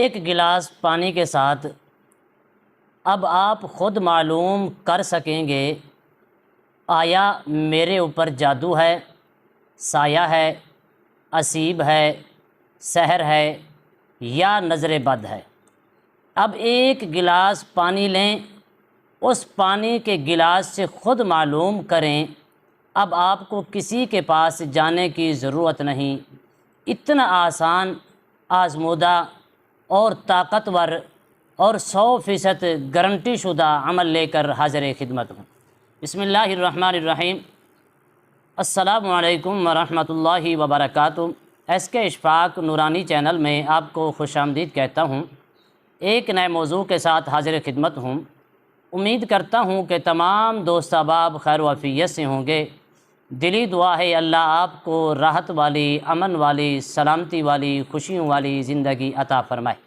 ایک گلاس پانی کے ساتھ اب آپ خود معلوم کر سکیں گے آیا میرے اوپر جادو ہے، سایہ ہے، اسیب ہے، سحر ہے یا نظر بد ہے۔ اب ایک گلاس پانی لیں، اس پانی کے گلاس سے خود معلوم کریں۔ اب آپ کو کسی کے پاس جانے کی ضرورت نہیں، اتنا آسان، آزمودہ اور طاقتور اور 100% گارنٹی شدہ عمل لے کر حاضر خدمت ہوں۔ بسم اللہ الرحمن الرحیم۔ السلام علیکم ورحمۃ اللہ وبرکاتہ۔ ایس کے اشفاق نورانی چینل میں آپ کو خوش آمدید کہتا ہوں۔ ایک نئے موضوع کے ساتھ حاضر خدمت ہوں۔ امید کرتا ہوں کہ تمام دوست احباب خیر و عافیت سے ہوں گے۔ دلی دعا ہے اللہ آپ کو راحت والی، امن والی، سلامتی والی، خوشیوں والی زندگی عطا فرمائے۔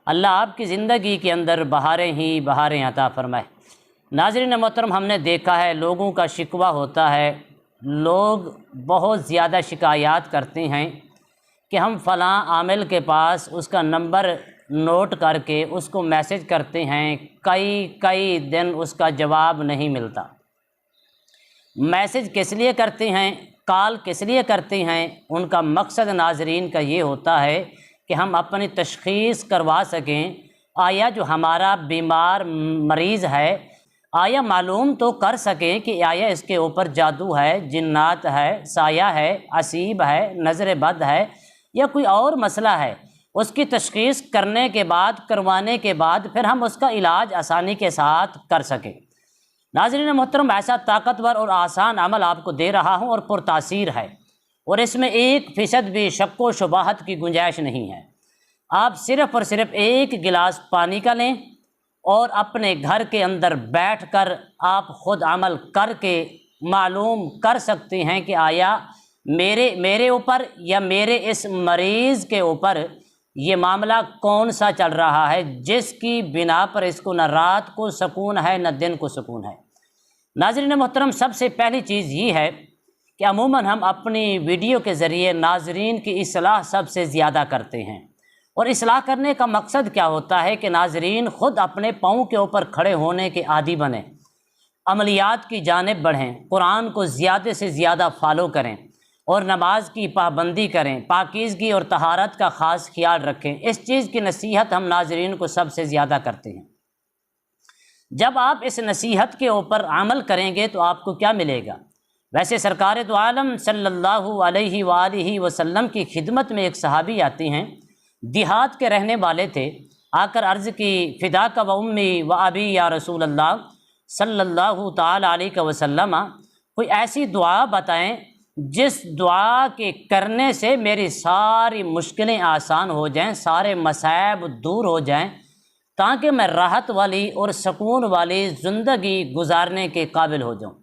اللہ آپ کی زندگی کے اندر بہاریں ہی بہاریں عطا فرمائے۔ ناظرین محترم، ہم نے دیکھا ہے لوگوں کا شکوہ ہوتا ہے، لوگ بہت زیادہ شکایات کرتے ہیں کہ ہم فلاں عامل کے پاس اس کا نمبر نوٹ کر کے اس کو میسج کرتے ہیں، کئی دن اس کا جواب نہیں ملتا۔ میسج کس لیے کرتے ہیں، کال کس لیے کرتے ہیں؟ ان کا مقصد ناظرین کا یہ ہوتا ہے کہ ہم اپنی تشخیص کروا سکیں، آیا جو ہمارا بیمار مریض ہے، آیا معلوم تو کر سکیں کہ آیا اس کے اوپر جادو ہے، جنات ہے، سایہ ہے، اسیب ہے، نظر بد ہے یا کوئی اور مسئلہ ہے۔ اس کی تشخیص کرنے کے بعد، کروانے کے بعد پھر ہم اس کا علاج آسانی کے ساتھ کر سکیں۔ ناظرین محترم، ایسا طاقتور اور آسان عمل آپ کو دے رہا ہوں اور پرتاثیر ہے، اور اس میں 1% بھی شک و شبہت کی گنجائش نہیں ہے۔ آپ صرف اور صرف ایک گلاس پانی کا لیں اور اپنے گھر کے اندر بیٹھ کر آپ خود عمل کر کے معلوم کر سکتے ہیں کہ آیا میرے اوپر یا میرے اس مریض کے اوپر یہ معاملہ کون سا چل رہا ہے جس کی بنا پر اس کو نہ رات کو سکون ہے نہ دن کو سکون ہے۔ ناظرین محترم، سب سے پہلی چیز یہ ہے کہ عموماً ہم اپنی ویڈیو کے ذریعے ناظرین کی اصلاح سب سے زیادہ کرتے ہیں، اور اصلاح کرنے کا مقصد کیا ہوتا ہے کہ ناظرین خود اپنے پاؤں کے اوپر کھڑے ہونے کے عادی بنیں، عملیات کی جانب بڑھیں، قرآن کو زیادہ سے زیادہ فالو کریں اور نماز کی پابندی کریں، پاکیزگی اور طہارت کا خاص خیال رکھیں۔ اس چیز کی نصیحت ہم ناظرین کو سب سے زیادہ کرتے ہیں۔ جب آپ اس نصیحت کے اوپر عمل کریں گے تو آپ کو کیا ملے گا؟ ویسے سرکار دو عالم صلی اللہ علیہ وآلہ وسلم کی خدمت میں ایک صحابی آتے ہیں، دیہات کے رہنے والے تھے، آ کر عرض کی فداک و امی و ابی یا رسول اللہ صلی اللہ تعالی علیہ وسلم، کوئی ایسی دعا بتائیں جس دعا کے کرنے سے میری ساری مشکلیں آسان ہو جائیں، سارے مصائب دور ہو جائیں، تاکہ میں راحت والی اور سکون والی زندگی گزارنے کے قابل ہو جاؤں۔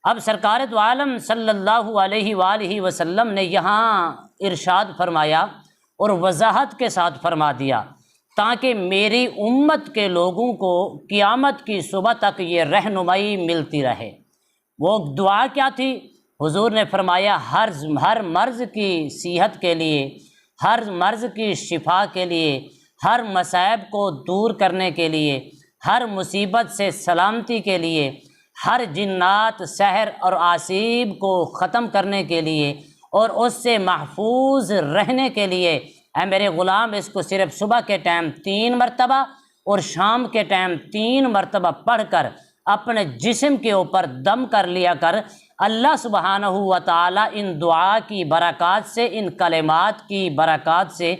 اب سرکار دو عالم صلی اللہ علیہ وآلہ وسلم نے یہاں ارشاد فرمایا اور وضاحت کے ساتھ فرما دیا تاکہ میری امت کے لوگوں کو قیامت کی صبح تک یہ رہنمائی ملتی رہے۔ وہ دعا کیا تھی؟ حضور نے فرمایا ہر مرض کی صحت کے لیے، ہر مرض کی شفا کے لیے، ہر مصائب کو دور کرنے کے لیے، ہر مصیبت سے سلامتی کے لیے، ہر جنات، سحر اور آسیب کو ختم کرنے کے لیے اور اس سے محفوظ رہنے کے لیے، اے میرے غلام، اس کو صرف صبح کے ٹائم 3 مرتبہ اور شام کے ٹائم 3 مرتبہ پڑھ کر اپنے جسم کے اوپر دم کر لیا کر۔ اللہ سبحانہ و تعالی ان دعا کی برکات سے، ان کلمات کی برکات سے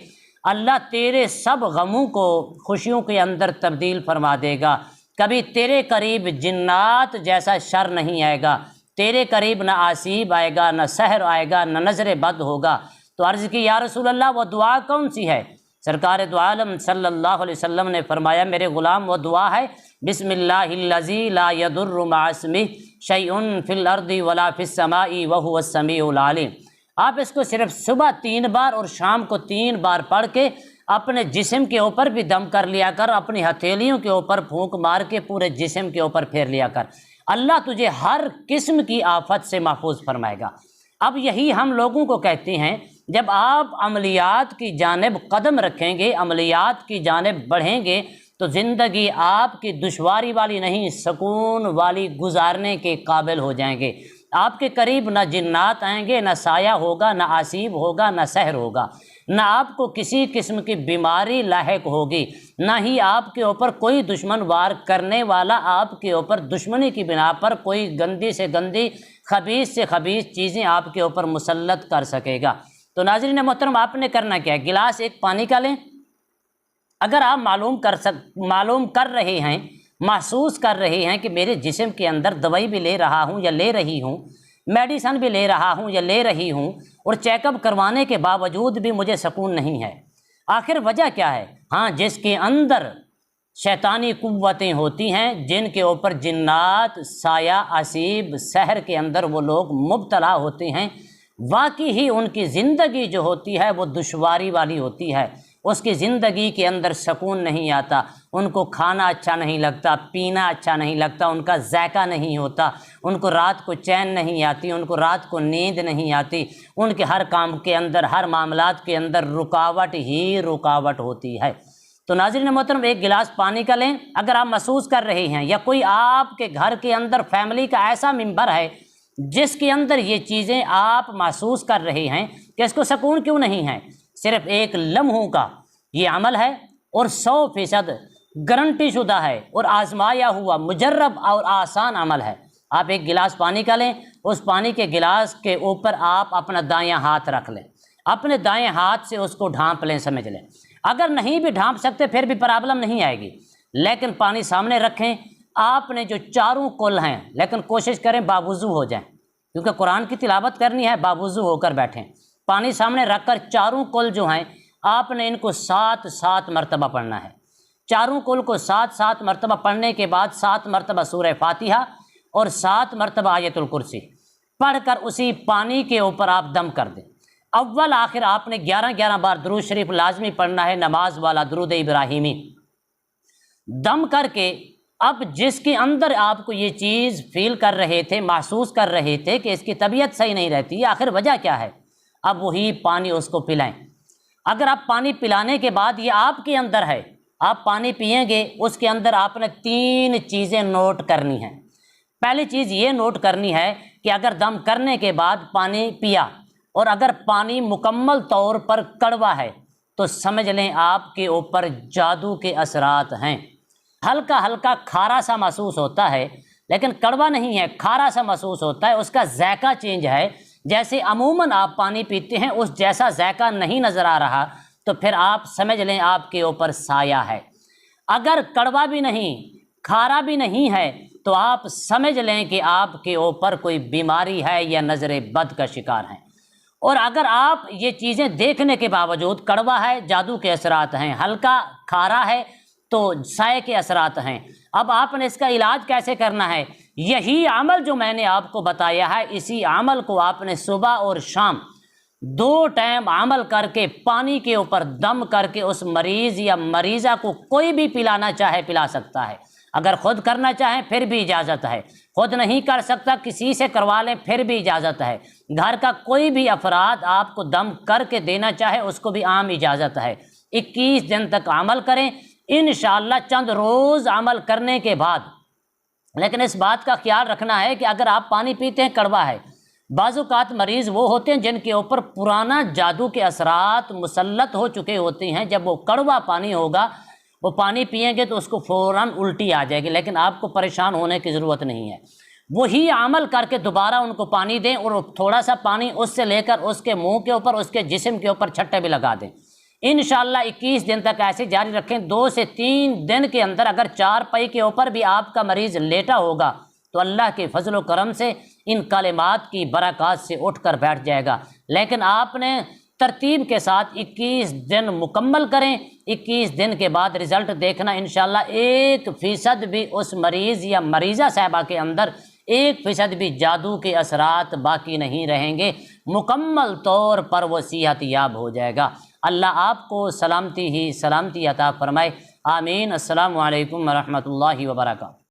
اللہ تیرے سب غموں کو خوشیوں کے اندر تبدیل فرما دے گا۔ کبھی تیرے قریب جنات جیسا شر نہیں آئے گا، تیرے قریب نہ آسیب آئے گا، نہ سحر آئے گا، نہ نظر بد ہوگا۔ تو عرض کی یا رسول اللہ وہ دعا کون سی ہے؟ سرکار دو عالم صلی اللہ علیہ وسلم نے فرمایا میرے غلام وہ دعا ہے بسم اللہ الذی لا یضر مع اسمہ شیء فی الارض ولا فی السماء وہو السمیع العلیم۔ آپ اس کو صرف صبح 3 بار اور شام کو 3 بار پڑھ کے اپنے جسم کے اوپر بھی دم کر لیا کر، اپنی ہتھیلیوں کے اوپر پھونک مار کے پورے جسم کے اوپر پھیر لیا کر، اللہ تجھے ہر قسم کی آفت سے محفوظ فرمائے گا۔ اب یہی ہم لوگوں کو کہتے ہیں جب آپ عملیات کی جانب قدم رکھیں گے، عملیات کی جانب بڑھیں گے، تو زندگی آپ کی دشواری والی نہیں، سکون والی گزارنے کے قابل ہو جائیں گے۔ آپ کے قریب نہ جنات آئیں گے، نہ سایہ ہوگا، نہ آسیب ہوگا، نہ سحر ہوگا، نہ آپ کو کسی قسم کی بیماری لاحق ہوگی، نہ ہی آپ کے اوپر کوئی دشمن وار کرنے والا آپ کے اوپر دشمنی کی بنا پر کوئی گندی سے گندی، خبیث سے خبیث چیزیں آپ کے اوپر مسلط کر سکے گا۔ تو ناظرین محترم، آپ نے کرنا کیا ہے؟ گلاس ایک پانی کا لیں۔ اگر آپ معلوم کر رہے ہیں، محسوس کر رہے ہیں کہ میرے جسم کے اندر دوائی بھی لے رہا ہوں یا لے رہی ہوں، میڈیسن بھی لے رہا ہوں یا لے رہی ہوں، اور چیک اپ کروانے کے باوجود بھی مجھے سکون نہیں ہے، آخر وجہ کیا ہے؟ ہاں، جس کے اندر شیطانی قوتیں ہوتی ہیں، جن کے اوپر جنات، سایہ، اسیب، سحر کے اندر وہ لوگ مبتلا ہوتے ہیں، واقعی ہی ان کی زندگی جو ہوتی ہے وہ دشواری والی ہوتی ہے، اس کی زندگی کے اندر سکون نہیں آتا، ان کو کھانا اچھا نہیں لگتا، پینا اچھا نہیں لگتا، ان کا ذائقہ نہیں ہوتا، ان کو رات کو چین نہیں آتی، ان کو رات کو نیند نہیں آتی، ان کے ہر کام کے اندر، ہر معاملات کے اندر رکاوٹ ہی رکاوٹ ہوتی ہے۔ تو ناظرین محترم، ایک گلاس پانی کا لیں۔ اگر آپ محسوس کر رہے ہیں یا کوئی آپ کے گھر کے اندر فیملی کا ایسا ممبر ہے جس کے اندر یہ چیزیں آپ محسوس کر رہے ہیں کہ اس کو سکون کیوں نہیں ہے، صرف ایک لمحوں کا یہ عمل ہے اور 100% گارنٹی شدہ ہے اور آزمایا ہوا مجرب اور آسان عمل ہے۔ آپ ایک گلاس پانی کا لیں، اس پانی کے گلاس کے اوپر آپ اپنا دایاں ہاتھ رکھ لیں، اپنے دائیں ہاتھ سے اس کو ڈھانپ لیں، سمجھ لیں۔ اگر نہیں بھی ڈھانپ سکتے پھر بھی پرابلم نہیں آئے گی، لیکن پانی سامنے رکھیں۔ آپ نے جو چاروں کل ہیں، لیکن کوشش کریں باوضو ہو جائیں، کیونکہ قرآن کی تلاوت کرنی ہے، باوضو ہو کر بیٹھیں۔ پانی سامنے رکھ کر چاروں کل جو ہیں آپ نے ان کو 7 مرتبہ پڑھنا ہے۔ چاروں کل کو 7 مرتبہ پڑھنے کے بعد 7 مرتبہ سورہ فاتحہ اور 7 مرتبہ آیت الکرسی پڑھ کر اسی پانی کے اوپر آپ دم کر دیں۔ اول آخر آپ نے 11 بار درود شریف لازمی پڑھنا ہے، نماز والا درود ابراہیمی۔ دم کر کے اب جس کے اندر آپ کو یہ چیز فیل کر رہے تھے، محسوس کر رہے تھے کہ اس کی طبیعت صحیح نہیں رہتی، آخر وجہ کیا ہے، اب وہی پانی اس کو پلائیں۔ اگر آپ پانی پلانے کے بعد یہ آپ کے اندر ہے، آپ پانی پئیں گے، اس کے اندر آپ نے 3 چیزیں نوٹ کرنی ہیں۔ پہلی چیز یہ نوٹ کرنی ہے کہ اگر دم کرنے کے بعد پانی پیا اور اگر پانی مکمل طور پر کڑوا ہے تو سمجھ لیں آپ کے اوپر جادو کے اثرات ہیں۔ ہلکا ہلکا کھارا سا محسوس ہوتا ہے، لیکن کڑوا نہیں ہے، کھارا سا محسوس ہوتا ہے، اس کا ذائقہ چینج ہے۔ جیسے عموماً آپ پانی پیتے ہیں اس جیسا ذائقہ نہیں نظر آ رہا، تو پھر آپ سمجھ لیں آپ کے اوپر سایہ ہے۔ اگر کڑوا بھی نہیں، کھارا بھی نہیں ہے، تو آپ سمجھ لیں کہ آپ کے اوپر کوئی بیماری ہے یا نظر بد کا شکار ہیں۔ اور اگر آپ یہ چیزیں دیکھنے کے باوجود، کڑوا ہے جادو کے اثرات ہیں، ہلکا کھارا ہے تو سائے کے اثرات ہیں، اب آپ نے اس کا علاج کیسے کرنا ہے؟ یہی عمل جو میں نے آپ کو بتایا ہے، اسی عمل کو آپ نے صبح اور شام 2 ٹائم عمل کر کے پانی کے اوپر دم کر کے اس مریض یا مریضہ کو کوئی بھی پلانا چاہے پلا سکتا ہے۔ اگر خود کرنا چاہیں پھر بھی اجازت ہے، خود نہیں کر سکتا کسی سے کروا لیں پھر بھی اجازت ہے، گھر کا کوئی بھی افراد آپ کو دم کر کے دینا چاہے اس کو بھی عام اجازت ہے۔ 21 دن تک عمل کریں، انشاءاللہ چند روز عمل کرنے کے بعد، لیکن اس بات کا خیال رکھنا ہے کہ اگر آپ پانی پیتے ہیں کڑوا ہے، بعض اوقات مریض وہ ہوتے ہیں جن کے اوپر پرانا جادو کے اثرات مسلط ہو چکے ہوتے ہیں، جب وہ کڑوا پانی ہوگا، وہ پانی پئیں گے تو اس کو فوراً الٹی آ جائے گی، لیکن آپ کو پریشان ہونے کی ضرورت نہیں ہے۔ وہی عمل کر کے دوبارہ ان کو پانی دیں اور تھوڑا سا پانی اس سے لے کر اس کے منہ کے اوپر، اس کے جسم کے اوپر چھٹے بھی لگا دیں۔ انشاءاللہ 21 دن تک ایسے جاری رکھیں۔ 2 سے 3 دن کے اندر اگر 4 پائی کے اوپر بھی آپ کا مریض لیٹا ہوگا تو اللہ کے فضل و کرم سے ان کلمات کی برکات سے اٹھ کر بیٹھ جائے گا۔ لیکن آپ نے ترتیب کے ساتھ 21 دن مکمل کریں، 21 دن کے بعد رزلٹ دیکھنا انشاءاللہ 1% بھی اس مریض یا مریضہ صاحبہ کے اندر 1% بھی جادو کے اثرات باقی نہیں رہیں گے، مکمل طور پر وہ صحت یاب ہو جائے گا۔ اللہ آپ کو سلامتی ہی سلامتی عطا فرمائے، آمین۔ السلام علیکم ورحمۃ اللہ وبرکاتہ۔